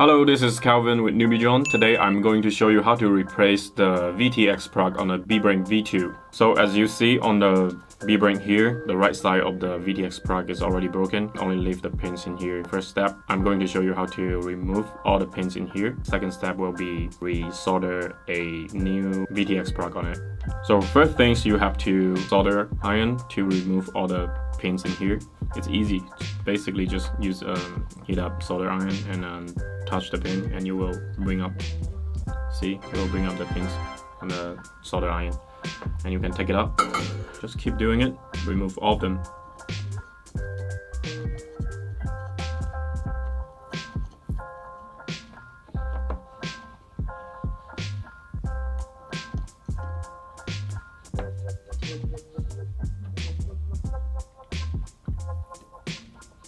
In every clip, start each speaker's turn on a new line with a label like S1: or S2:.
S1: Hello, this is Calvin with NewBeeDrone. Today I'm going to show you how to replace the VTX plug on the BeeBrain V2. So as you see on the BeeBrain here, the right side of the VTX plug is already broken. Only leave the pins in here. First step, I'm going to show you how to remove all the pins in here. Second step will be re-solder a new VTX plug on it. So first things, you have to solder iron to remove all the pins in here. It's easy. Basically just use heat up solder iron and touch the pin and you will bring up, see, it will bring up the pins on the solder iron and you can take it out. Just keep doing it, remove all of them.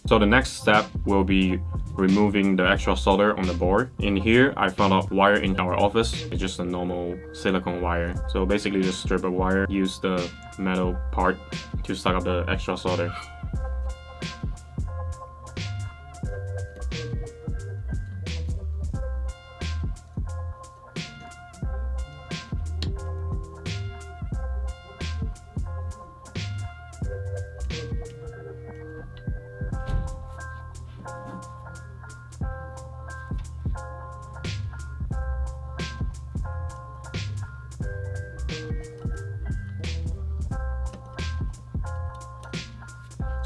S1: So the next step will be removing the extra solder on the board. In here, I found a wire in our office. It's just a normal silicone wire. So basically just strip a wire, use the metal part to suck up the extra solder.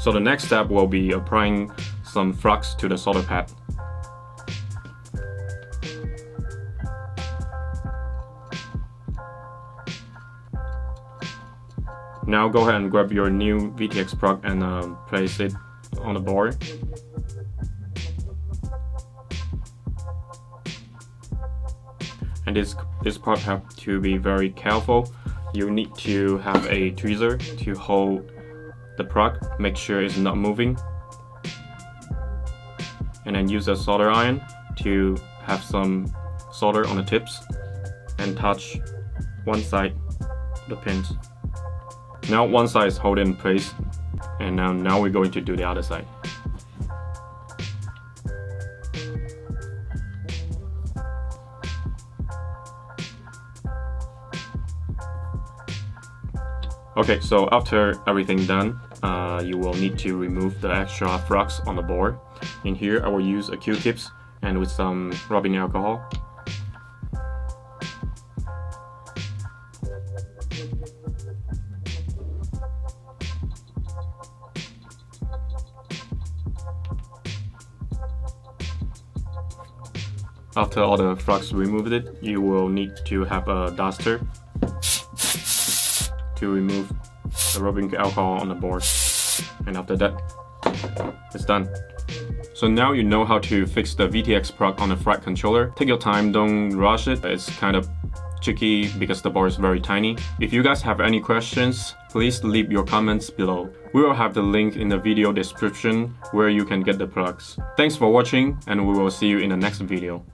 S1: So the next step will be applying some flux to the solder pad. Now go ahead and grab your new VTX plug and place it on the board. And this part have to be very careful. You need to have a tweezer to hold the plug, make sure it's not moving, and then use a solder iron to have some solder on the tips and touch one side of the pins. Now one side is held in place, and now we're going to do the other side. Okay, so after everything done, you will need to remove the extra flux on the board. In here, I will use a Q-tips and with some rubbing alcohol. After all the flux removed it, you will need to have a duster to remove the rubbing alcohol on the board, and after that it's done. So now you know how to fix the VTX plug on the flight controller. Take your time, don't rush it. It's kind of tricky because the board is very tiny. If you guys have any questions, please leave your comments below. We will have the link in the video description where you can get the plugs. Thanks for watching and we will see you in the next video.